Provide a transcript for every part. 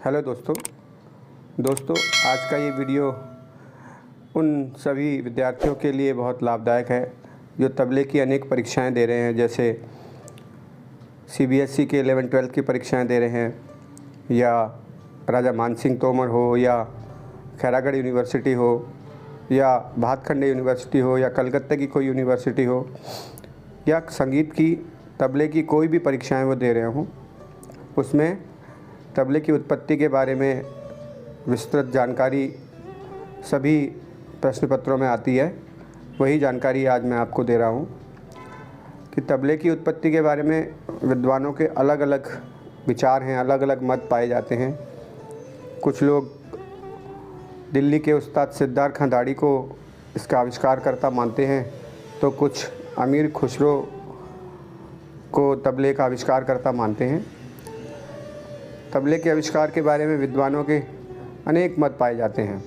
Hello दोस्तों आज का ये वीडियो उन सभी विद्यार्थियों के लिए बहुत लाभदायक है जो तबले की अनेक परीक्षाएं दे रहे हैं, जैसे सीबीएसई के 11-12 की परीक्षाएं दे रहे हैं, या राजा मानसिंह तोमर हो, या खैरागढ़ यूनिवर्सिटी हो, या भातखंडे यूनिवर्सिटी हो, या कलकत्ता की कोई यूनिवर्सिटी हो, या संगीत की तबले की कोई भी परीक्षाएं वो दे रहे हों। उसमें तबले की उत्पत्ति के बारे में विस्तृत जानकारी सभी प्रश्न पत्रों में आती है। वही जानकारी आज मैं आपको दे रहा हूँ कि तबले की उत्पत्ति के बारे में विद्वानों के अलग अलग विचार हैं, अलग अलग मत पाए जाते हैं। कुछ लोग दिल्ली के उस्ताद सिद्धार्थ खंदाड़ी को इसका आविष्कारकर्ता मानते हैं, तो कुछ अमीर खुसरो को तबले का आविष्कारकर्ता मानते हैं। तबले के आविष्कार के बारे में विद्वानों के अनेक मत पाए जाते हैं।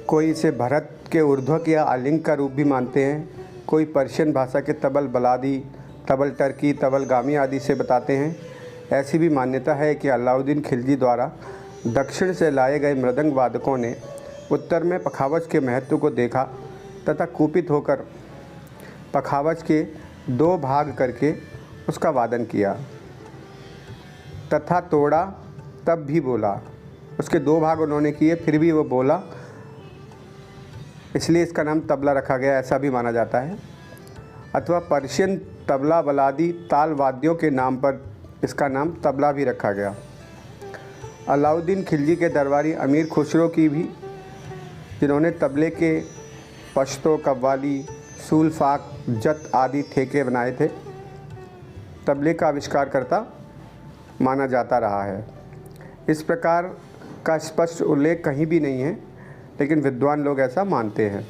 कोई इसे भरत के ऊर्ध्वक या आलिंग का रूप भी मानते हैं, कोई पर्शियन भाषा के तबल बलादी, तबल टर्की, तबल गामी आदि से बताते हैं। ऐसी भी मान्यता है कि अलाउद्दीन खिलजी द्वारा दक्षिण से लाए गए मृदंग वादकों ने उत्तर में पखावज के महत्व को देखा तथा कुपित होकर पखावज के 2 भाग करके उसका वादन किया तथा तोड़ा, तब भी बोला। उसके 2 भाग उन्होंने किए, फिर भी वो बोला, इसलिए इसका नाम तबला रखा गया, ऐसा भी माना जाता है। अथवा पर्शियन तबला बलादी ताल वाद्यों के नाम पर इसका नाम तबला भी रखा गया। अलाउद्दीन खिलजी के दरबारी अमीर खुसरो की भी, जिन्होंने तबले के पश्तो, कव्वाली, सूलफाक, जत आदि ठेके बनाए थे, तबले का आविष्कारकर्ता माना जाता रहा है। इस प्रकार का स्पष्ट उल्लेख कहीं भी नहीं है, लेकिन विद्वान लोग ऐसा मानते हैं।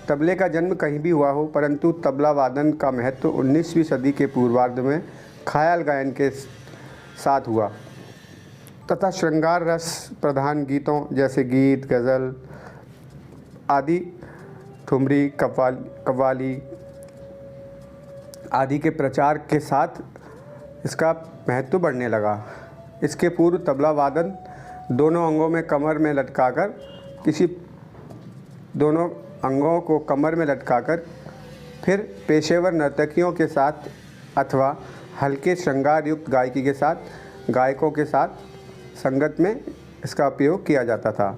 तबले का जन्म कहीं भी हुआ हो, परंतु तबला वादन का महत्व 19वीं सदी के पूर्वार्ध में ख्याल गायन के साथ हुआ तथा श्रृंगार रस प्रधान गीतों जैसे गीत, गज़ल आदि, ठुमरी, कव्वाली आदि के प्रचार के साथ इसका महत्व बढ़ने लगा। इसके पूर्व तबला वादन दोनों अंगों में कमर में लटकाकर दोनों अंगों को कमर में लटकाकर फिर पेशेवर नर्तकियों के साथ अथवा हल्के श्रृंगार युक्त गायकी के साथ गायकों के साथ संगत में इसका उपयोग किया जाता था।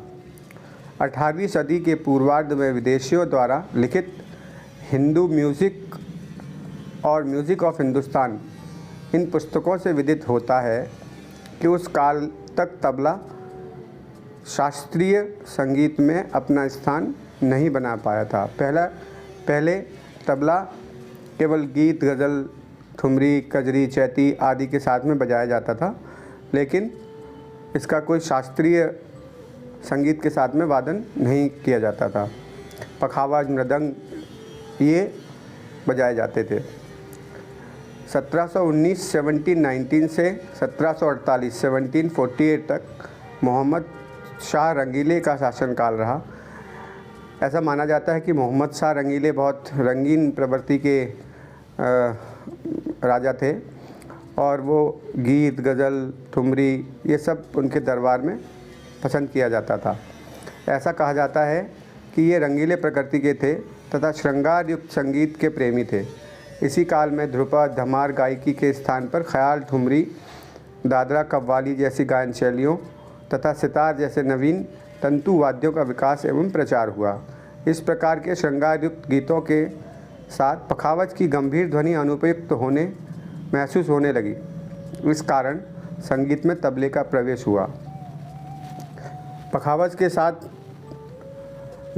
18वीं सदी के पूर्वार्ध में विदेशियों द्वारा लिखित हिंदू म्यूज़िक और म्यूज़िक ऑफ हिंदुस्तान, इन पुस्तकों से विदित होता है कि उस काल तक तबला शास्त्रीय संगीत में अपना स्थान नहीं बना पाया था। पहले तबला केवल गीत, गज़ल, ठुमरी, कजरी, चैती आदि के साथ में बजाया जाता था, लेकिन इसका कोई शास्त्रीय संगीत के साथ में वादन नहीं किया जाता था। पखावज, मृदंग ये बजाए जाते थे। 1719 से 1748 तक मोहम्मद शाह रंगीले का शासनकाल रहा। ऐसा माना जाता है कि मोहम्मद शाह रंगीले बहुत रंगीन प्रवृत्ति के राजा थे और वो गीत, गज़ल, ठुमरी ये सब उनके दरबार में पसंद किया जाता था। ऐसा कहा जाता है कि ये रंगीले प्रकृति के थे तथा श्रृंगार युक्त संगीत के प्रेमी थे। इसी काल में ध्रुपद, धमार गायकी के स्थान पर ख्याल, ठुमरी, दादरा, कव्वाली जैसी गायन शैलियों तथा सितार जैसे नवीन तंतु वाद्यों का विकास एवं प्रचार हुआ। इस प्रकार के श्रृंगार युक्त गीतों के साथ पखावज की गंभीर ध्वनि अनुपयुक्त महसूस होने लगी। इस कारण संगीत में तबले का प्रवेश हुआ। पखावज के साथ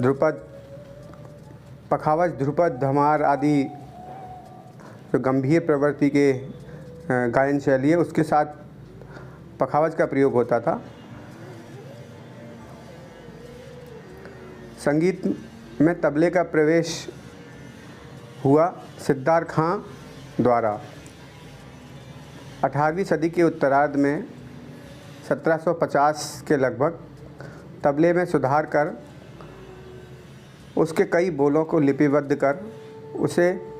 ध्रुपद, धमार आदि जो गंभीर प्रवृत्ति के गायन शैली है, उसके साथ पखावज का प्रयोग होता था। संगीत में तबले का प्रवेश हुआ सिद्धार्थ खां द्वारा। 18वीं सदी के उत्तरार्ध में 1750 के लगभग तबले में सुधार कर उसके कई बोलों को लिपिबद्ध कर उसे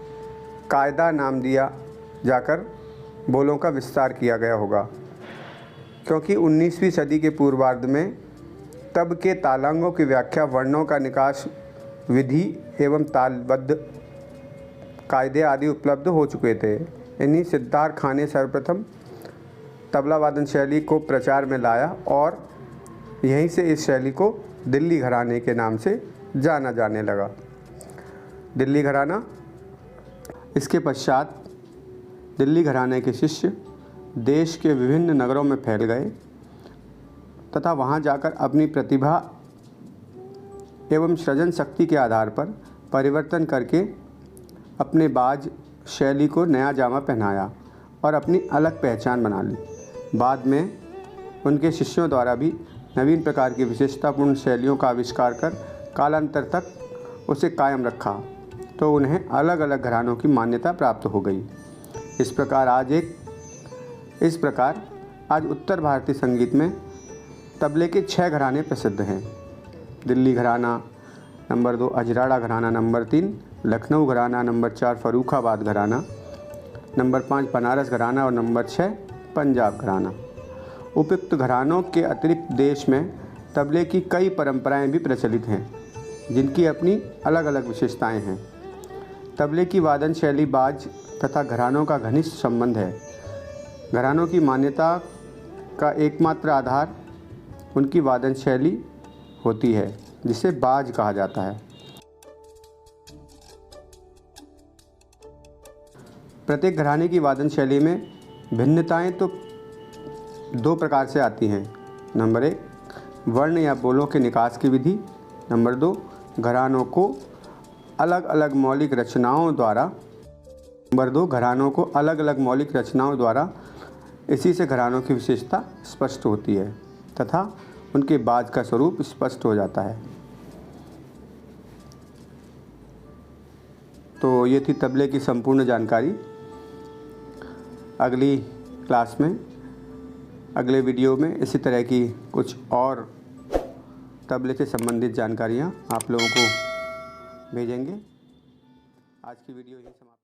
कायदा नाम दिया जाकर बोलों का विस्तार किया गया होगा। क्योंकि 19वीं सदी के पूर्वार्ध में तब के तालांगों की व्याख्या, वर्णों का निकास विधि एवं तालबद्ध कायदे आदि उपलब्ध हो चुके थे। इन्हीं सिद्धार्थ खां ने सर्वप्रथम तबला वादन शैली को प्रचार में लाया और यहीं से इस शैली को दिल्ली घराने के नाम से जाना जाने लगा। दिल्ली घराना। इसके पश्चात दिल्ली घराने के शिष्य देश के विभिन्न नगरों में फैल गए तथा वहां जाकर अपनी प्रतिभा एवं सृजन शक्ति के आधार पर परिवर्तन करके अपने बाज शैली को नया जामा पहनाया और अपनी अलग पहचान बना ली। बाद में उनके शिष्यों द्वारा भी नवीन प्रकार की विशेषतापूर्ण शैलियों का आविष्कार कर कालांतर तक उसे कायम रखा, तो उन्हें अलग अलग घरानों की मान्यता प्राप्त हो गई। इस प्रकार आज उत्तर भारतीय संगीत में तबले के 6 घराने प्रसिद्ध हैं। दिल्ली घराना, नंबर 2 अजराड़ा घराना, नंबर 3 लखनऊ घराना, नंबर 4 फर्रुखाबाद घराना, नंबर 5 बनारस घराना और नंबर 6 पंजाब घराना। उपयुक्त घरानों के अतिरिक्त देश में तबले की कई परंपराएं भी प्रचलित हैं, जिनकी अपनी अलग अलग विशेषताएं हैं। तबले की वादन शैली बाज तथा घरानों का घनिष्ठ संबंध है। घरानों की मान्यता का एकमात्र आधार उनकी वादन शैली होती है, जिसे बाज कहा जाता है। प्रत्येक घराने की वादन शैली में भिन्नताएं तो 2 प्रकार से आती हैं। नंबर 1 वर्ण या बोलों के निकास की विधि। नंबर 2 घरानों को अलग अलग मौलिक रचनाओं द्वारा इसी से घरानों की विशेषता स्पष्ट होती है तथा उनके बाज का स्वरूप स्पष्ट हो जाता है। तो ये थी तबले की संपूर्ण जानकारी। अगली क्लास में, अगले वीडियो में इसी तरह की कुछ और तबले से संबंधित जानकारियाँ आप लोगों को भेजेंगे। आज की वीडियो यही समाप्त।